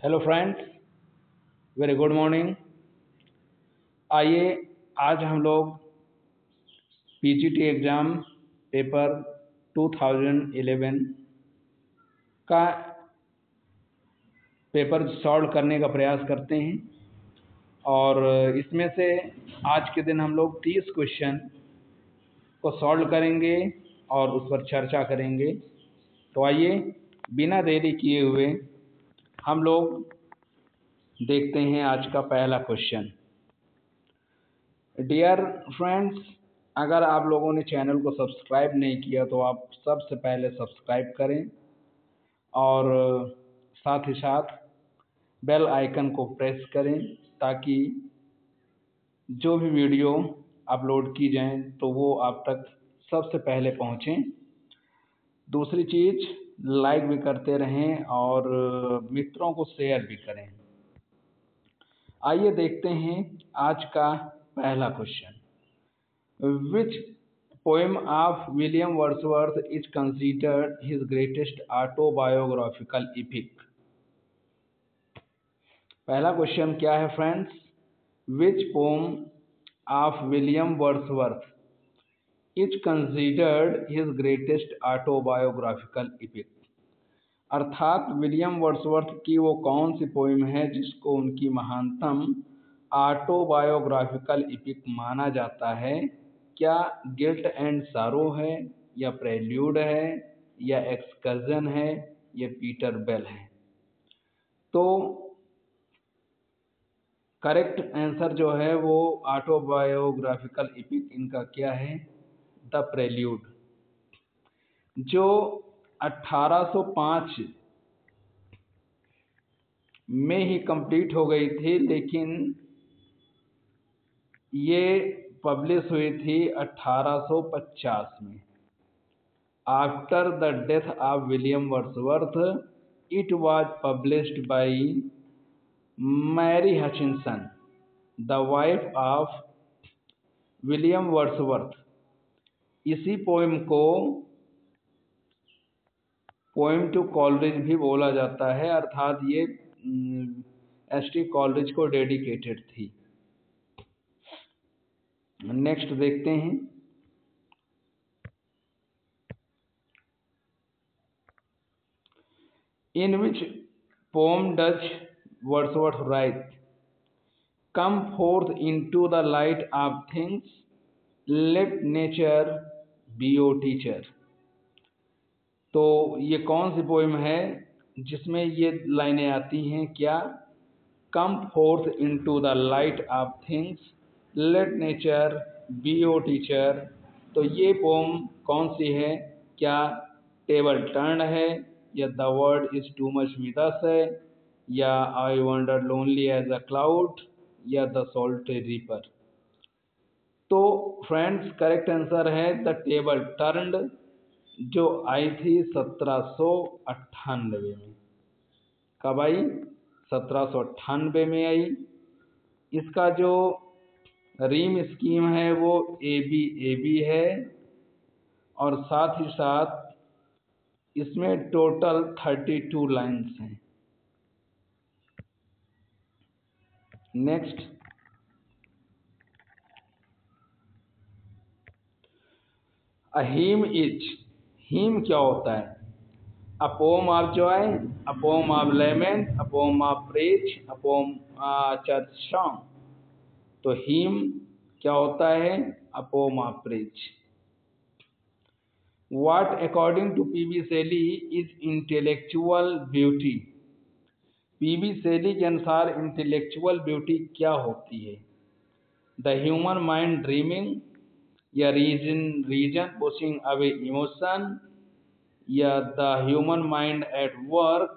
Hello friends, very good morning. आइए आज हम लोग पीजीटी एग्ज़ाम पेपर 2011 का पेपर सॉल्व करने का प्रयास करते हैं और इसमें से आज के दिन हम लोग 30 क्वेश्चन को सॉल्व करेंगे और उस पर चर्चा करेंगे। तो आइए बिना देरी किए हुए हम लोग देखते हैं आज का पहला क्वेश्चन। डियर फ्रेंड्स, अगर आप लोगों ने चैनल को सब्सक्राइब नहीं किया तो आप सबसे पहले सब्सक्राइब करें और साथ ही साथ बेल आइकन को प्रेस करें ताकि जो भी वीडियो अपलोड की जाए तो वो आप तक सबसे पहले पहुँचें। दूसरी चीज़, लाइक भी करते रहें और मित्रों को शेयर भी करें। आइए देखते हैं आज का पहला question. Which poem of William Wordsworth is considered his greatest autobiographical epic? पहला क्वेश्चन क्या है friends? Which poem of William Wordsworth is considered his greatest autobiographical epic? अर्थात विलियम वर्ड्सवर्थ की वो कौन सी पोइम है जिसको उनकी महानतम ऑटोबायोग्राफिकल एपिक माना जाता है? क्या गिल्ट एंड सारो है, या प्रेल्यूड है, या एक्सकर्जन है, या पीटर बेल है? तो करेक्ट आंसर जो है वो ऑटोबायोग्राफिकल एपिक इनका क्या है? द प्रेल्यूड, जो 1805 में ही कंप्लीट हो गई थी, लेकिन ये पब्लिश हुई थी 1850 में। After the death of William Wordsworth it was published by Mary Hutchinson, the wife of William Wordsworth. इसी पोइम को पोइम टू कॉलरिज भी बोला जाता है, अर्थात ये एस.टी. कॉलरिज को डेडिकेटेड थी। नेक्स्ट देखते हैं। In which poem does Wordsworth write, "Come forth into the light of things, let nature be your teacher"? तो ये कौन सी पोइम है जिसमें ये लाइनें आती हैं? क्या? "Come forth into the light of things, let nature be your teacher"? तो ये पोम कौन सी है? क्या टेबल टर्न है, या the word is too much with us है, या I wonder lonely as a cloud, या द सॉल्टेड रिपर? तो फ्रेंड्स करेक्ट आंसर है द टेबल टर्न्ड, जो आई थी 1798 में। कब आई? 1798 में आई। इसका जो रीम स्कीम है वो ABAB है और साथ ही साथ इसमें टोटल 32 लाइन्स हैं। Next, a hymn is, hymn क्या होता है? A poem of joy, a poem of lament, a poem of praise, a poem church song. तो हीम क्या होता है? A poem of praise. What according to P.B. Shelley is intellectual beauty? P.B. Shelley के अनुसार intellectual beauty क्या होती है? The human mind dreaming, या रीजन पुशिंग अवे इमोशन, या the human mind at work,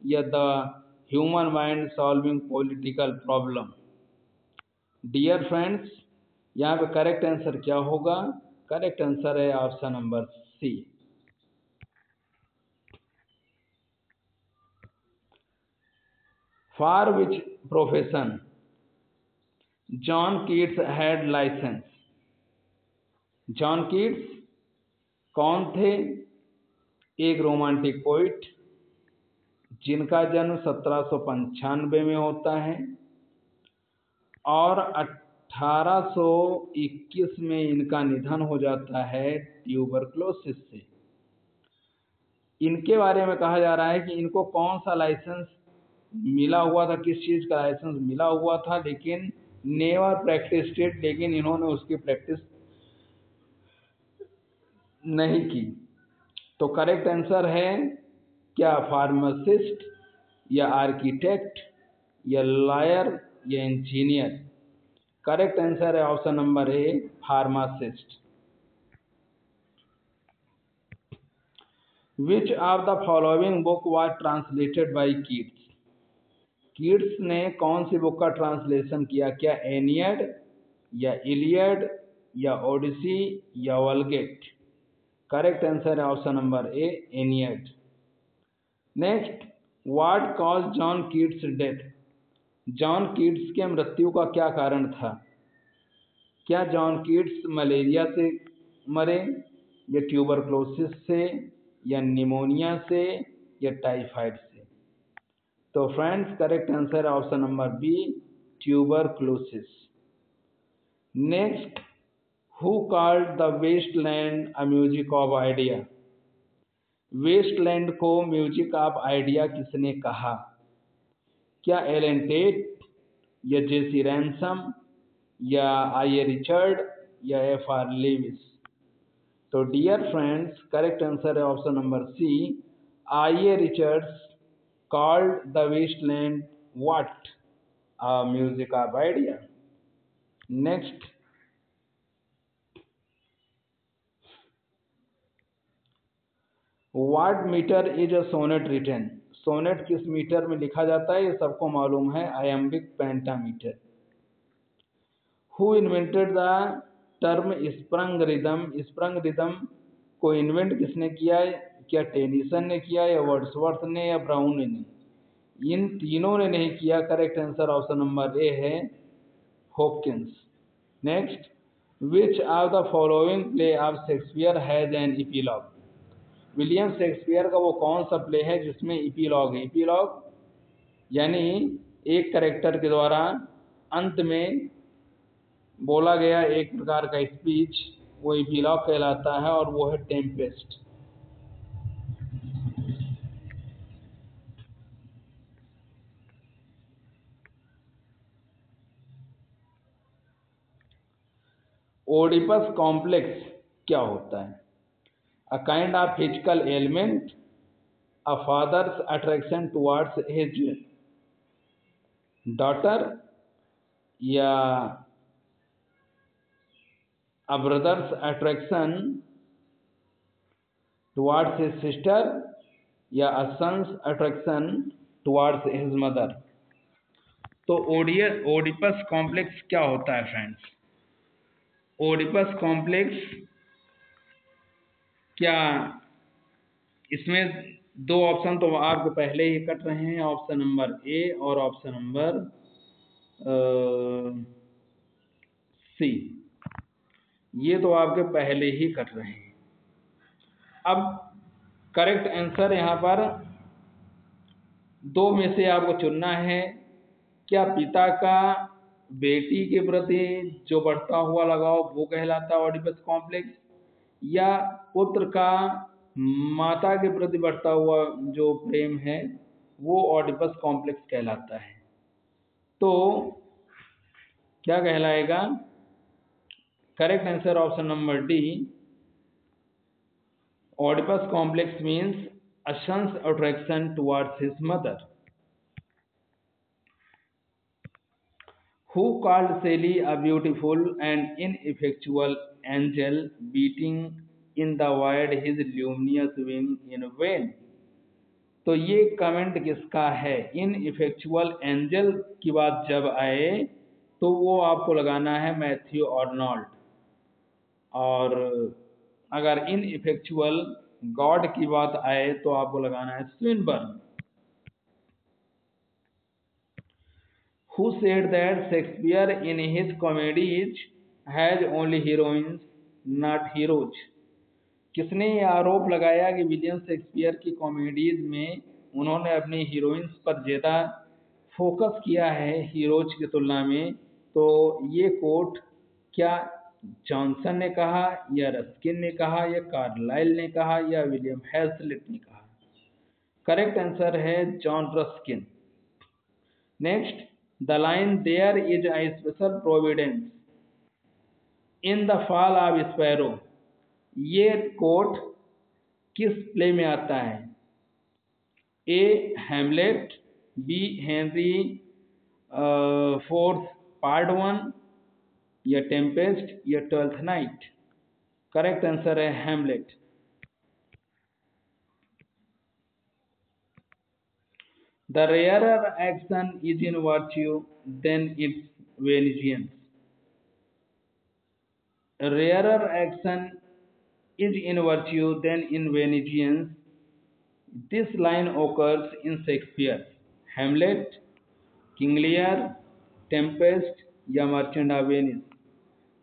या the human mind solving political problem? Dear friends, यहाँ पे करेक्ट आंसर क्या होगा? करेक्ट आंसर है option number C. For which profession John Keats had license? John Keats कौन थे? एक रोमांटिक पोइट, जिनका जन्म 1795 में होता है और 1821 में इनका निधन हो जाता है ट्यूबरक्लोसिस से। इनके बारे में कहा जा रहा है कि इनको कौन सा लाइसेंस मिला हुआ था, किस चीज़ का लाइसेंस मिला हुआ था, लेकिन नेवर प्रैक्टिस्ड इट, लेकिन इन्होंने उसकी प्रैक्टिस नहीं की। तो करेक्ट आंसर है क्या फार्मासिस्ट या आर्किटेक्ट या लॉयर या इंजीनियर? करेक्ट आंसर है option number A, pharmacist. Which of the following book was translated bye Keats? Keats ने कौन सी बुक का ट्रांसलेशन किया? क्या एनियड या इलियड या ओडिसी या वल्गेट? करेक्ट आंसर है option number A, Aeneid. Next, what cause John Keats death? John Keats के मृत्यु का क्या कारण था? क्या जॉन कीट्स मलेरिया से मरे या ट्यूबरक्लोसिस से या निमोनिया से या टाइफाइड से? तो फ्रेंड्स करेक्ट आंसर है option number B, tuberculosis. Next, who called the Wasteland a music of idea? Wasteland को म्यूजिक ऑफ आइडिया किसने कहा? क्या एलन टेट या जेसी रैनसम या आई ए रिचर्ड या एफ आर लेविस? तो डियर फ्रेंड्स करेक्ट आंसर है option number C, I A Richards called the wasteland what? Music of idea. Next, what meter is a sonnet written? Sonnet किस meter में लिखा जाता है? ये सबको मालूम है, iambic pentameter. Who invented the term sprung rhythm? sprung rhythm को इन्वेंट किसने किया है? क्या टेनिसन ने किया या वर्ड्सवर्थ ने या ब्राउन ने? इन तीनों ने नहीं किया। Correct answer option number A है, Hawkins. Next, which of the following play of Shakespeare has an epilogue? William Shakespeare का वो कौन सा प्ले है जिसमें इपीलॉग है? इपीलॉग यानी एक करेक्टर के द्वारा अंत में बोला गया एक प्रकार का स्पीच, वो इपीलॉग कहलाता है और वो है टेम्पेस्ट। ओडिपस कॉम्प्लेक्स क्या होता है? A kind of physical element, a father's attraction towards his daughter या a brother's attraction towards his sister या a son's attraction towards his mother? तो ओडिपस कॉम्प्लेक्स क्या होता है फ्रेंड्स? ओडिपस कॉम्प्लेक्स क्या, इसमें दो ऑप्शन तो आपको पहले ही कट रहे हैं, ऑप्शन नंबर ए और ऑप्शन नंबर सी, ये तो आपके पहले ही कट रहे हैं। अब करेक्ट आंसर यहाँ पर दो में से आपको चुनना है। क्या पिता का बेटी के प्रति जो बढ़ता हुआ लगाव वो कहलाता है ओडिपस कॉम्प्लेक्स, या पुत्र का माता के प्रति बढ़ता हुआ जो प्रेम है वो ओडिपस कॉम्प्लेक्स कहलाता है? तो क्या कहलाएगा? Correct answer option number D, Oedipus complex means a son's attraction towards his mother. Who called Sally a beautiful and ineffectual angel beating in the void his luminous wing in vain? तो ये comment किसका है? इनइफेक्चुअल angel की बात जब आए तो वो आपको लगाना है मैथ्यू आर्नोल्ड, और अगर इनइफेक्चुअल गॉड की बात आए तो आपको लगाना है Swinburne. Who said that Shakespeare in his comedies has only heroines not heroes? किसने ये आरोप लगाया कि विलियम शेक्सपियर की कॉमेडीज में उन्होंने अपनी हीरोइंस पर ज़्यादा फोकस किया है हीरोज की तुलना में। तो ये कोट क्या जॉनसन ने कहा, या रस्किन ने कहा, या कार्लाइल ने कहा, या विलियम हेजलिट ने कहा? करेक्ट आंसर है John Ruskin. Next, the line there is a special providence in the fall of sparrow, ये कोट किस प्ले में आता है? A Hamlet, B Henry fourth part 1, या टेम्पेस्ट, या ट्वेल्थ नाइट? करेक्ट आंसर है Hamlet. The rarer action is in virtue than its Venetians. Rarer action is in virtue than in Venetians. This line occurs in Shakespeare, Hamlet, King Lear, Tempest, या Merchant of Venice?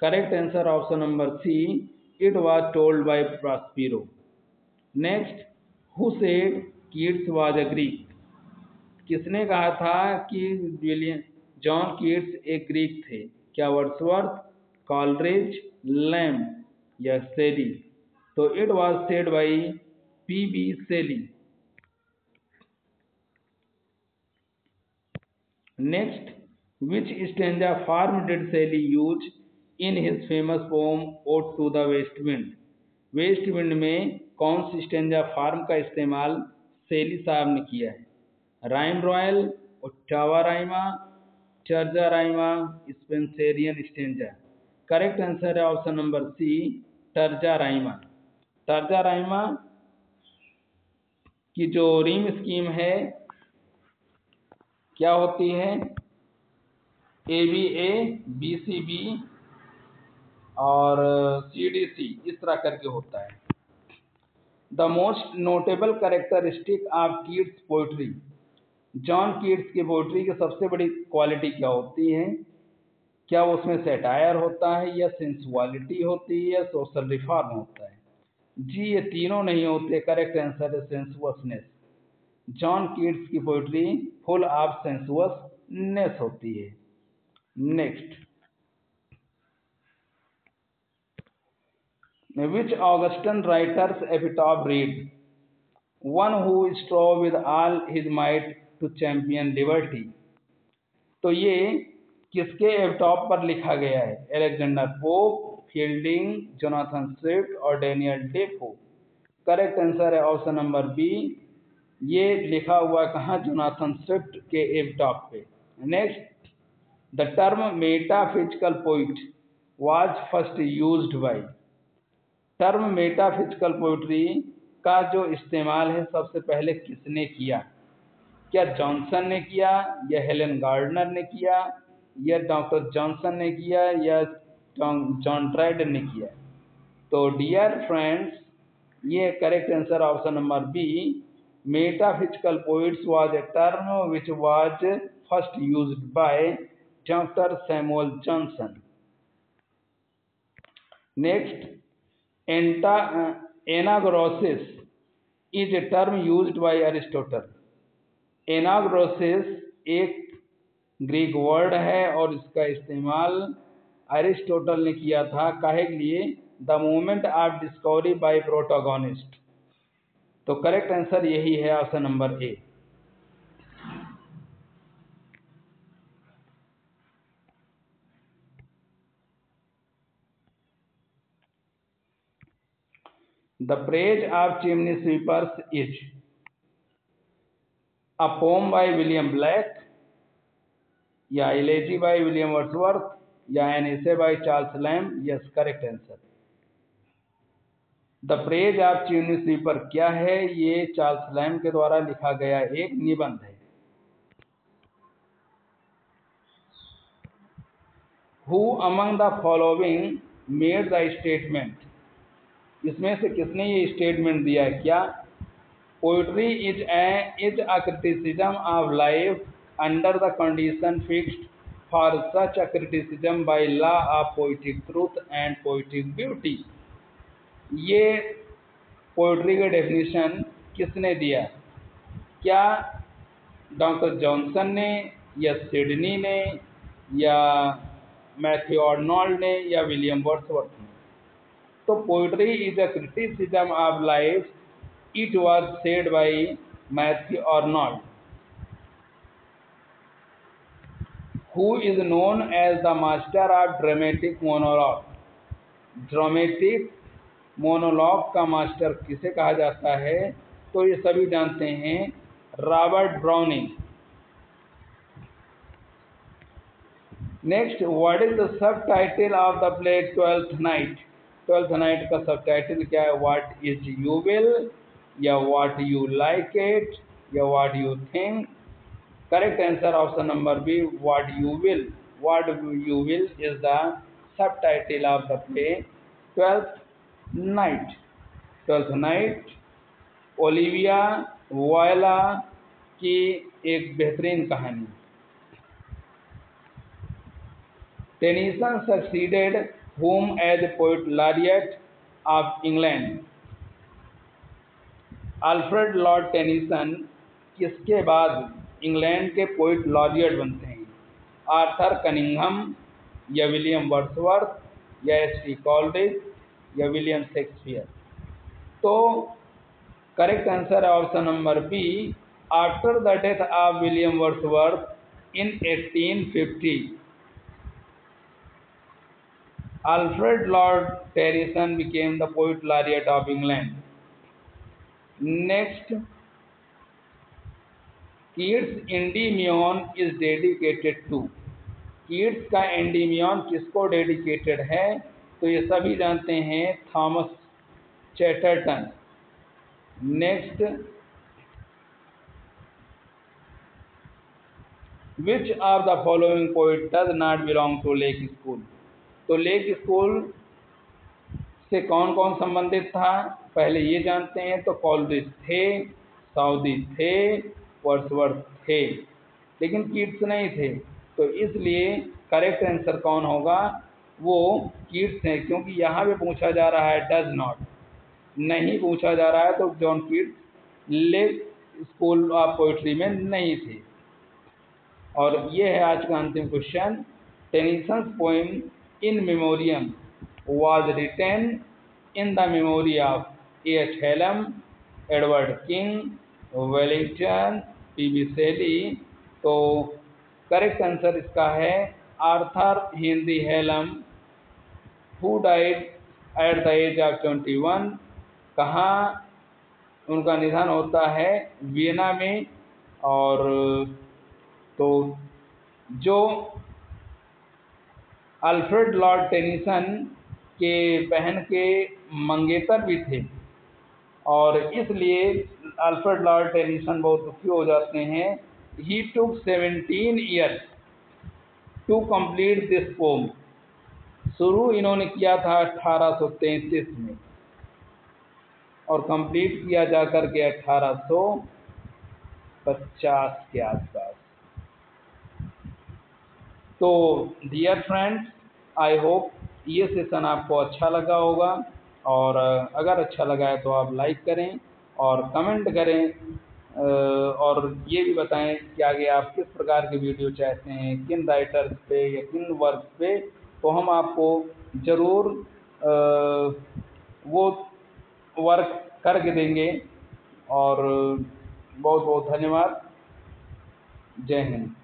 Correct answer option number C. It was told by Prospero. Next, who said Keats was a Greek? किसने कहा था कि William John Keats एक Greek थे? क्या Wordsworth, Coleridge, Lamb, या Shelley? तो it was said by P B. Shelley. Next, which stanza form did Shelley use in his famous poem ode to the west wind? West wind में कौन सी stanza form का इस्तेमाल सेली साहब ने किया है? Rhyme royal, ottava rima, terza rima, Spenserian stanza? Correct answer है option number C, terza rima. Terza rima की जो रीम स्कीम है क्या होती है? ABA, BCB और CDC, इस तरह करके होता है। The most notable characteristic of Keats poetry, John Keats की पोइट्री की सबसे बड़ी क्वालिटी क्या होती है? क्या उसमें सेटायर होता है, या सेंसुअलिटी होती है, या सोशल रिफॉर्म होता है? जी, ये तीनों नहीं होते। करेक्ट आंसर है सेंसुअसनेस। जॉन कीट्स की पोइट्री फुल ऑफ सेंसुअसनेस होती है। Next, which Augustan writer's epitaph read, one who strove with all his might to champion liberty? तो ये किसके एपिटॉफ पर लिखा गया है? Alexander Pope, Fielding, Jonathan Swift, और डेनियल डेफो? करेक्ट आंसर है ऑप्शन नंबर बी। ये लिखा हुआ कहाँ? जोनाथन स्विफ्ट के एपिटॉफ पे। नेक्स्ट, the term metaphysical poet was first used bye, term metaphysical poetry का जो इस्तेमाल है सबसे पहले किसने किया? क्या जॉनसन ने किया, या हेलेन गार्डनर ने किया, या डॉक्टर जॉनसन ने किया, या जॉन ड्राइडन ने किया? तो डियर फ्रेंड्स, ये correct answer option number B, metaphysical poets was a term which was first used by doctor Samuel Johnson. Next, anagnorisis is a term used by Aristotle. Anagnorisis एक Greek word है और इसका इस्तेमाल Aristotle ने किया था। काहे के लिए? The moment of discovery by protagonist. तो करेक्ट आंसर यही है option number A. The praise of chimney sweepers is a poem by William Blake, या एलेजी बाय विलियम वर्ड्सवर्थ, या an essay by Charles Lamb? Yes, correct answer. The praise of chimney sweeper क्या है? ये Charles lamb के द्वारा लिखा गया एक निबंध है। Who among the following made the statement, इसमें से किसने ये स्टेटमेंट दिया है? क्या poetry is a criticism of life under the condition fixed for such a criticism by law of poetic truth and poetic beauty? ये पोइट्री का definition किसने दिया? क्या डॉक्टर जॉनसन ने या सिडनी ने या मैथ्यू आर्नोल्ड ने या विलियम वर्ड्सवर्थ ने? तो poetry is a criticism of life, it was said bye Matthew Arnold, who is known as the master of dramatic monologue. Dramatic monologue का मास्टर किसे कहा जाता है? तो ये सभी जानते हैं, Robert browning. Next, what is the sub title of the play twelfth night? Twelfth night का सब टाइटल क्या है? व्हाट इज यू विल, या व्हाट यू लाइक इट, या what you think? Correct answer option number B, what you will. What you will is the subtitle of the play Twelfth Night. Twelfth Night Olivia Viola की एक बेहतरीन कहानी। Tennyson succeeded whom as poet laureate of England? Alfred Lord Tennyson किसके बाद England के poet laureate बनते हैं? Arthur Cunningham, या विलियम वर्ड्सवर्थ, या एच.टी. कॉलरिज, या विलियम शेक्सपियर? तो करेक्ट आंसर है option number B, after the death of William Wordsworth in 1850 Alfred Lord Tennyson became the poet laureate of England. Next, Keats' Endymion is dedicated to. Keats का Endymion किसको dedicated है? तो ये सभी जानते हैं, Thomas Chatterton. Next, which of the following poet does not belong to Lake School? तो Lake School से कौन कौन संबंधित था? पहले ये जानते हैं। तो कॉलरिज थे, साउदी थे, वर्ड्सवर्थ थे, लेकिन कीट्स नहीं थे। तो इसलिए करेक्ट आंसर कौन होगा? वो कीट्स है, क्योंकि यहाँ पे पूछा जा रहा है डज नॉट, नहीं पूछा जा रहा है। तो John Keats lake school of poetry में नहीं थे। और ये है आज का अंतिम question. Tennyson's poem in memoriam was written in the memory of A.H. Hallam, Edward King, Wellington, P.B. Shelley। तो करेक्ट आंसर इसका है Arthur Henry Hallam, who died at the age of 21। कहाँ उनका निधन होता है? वियना में। और तो जो अल्फ्रेड लॉर्ड टेनिसन के बहन के मंगेतर भी थे, और इसलिए अल्फ्रेड लॉर्ड टेनिसन बहुत दुखी हो जाते हैं। He took 17 years to complete this poem. शुरू इन्होंने किया था 1833 में, और कंप्लीट किया जाकर के 1850 के आसपास। तो डियर फ्रेंड्स, आई होप ये सेशन आपको अच्छा लगा होगा, और अगर अच्छा लगा है तो आप लाइक करें और कमेंट करें, और ये भी बताएं कि आगे आप किस प्रकार के वीडियो चाहते हैं, किन राइटर्स पे या किन वर्क पे। तो हम आपको ज़रूर वो वर्क करके देंगे। और बहुत बहुत धन्यवाद। जय हिंद।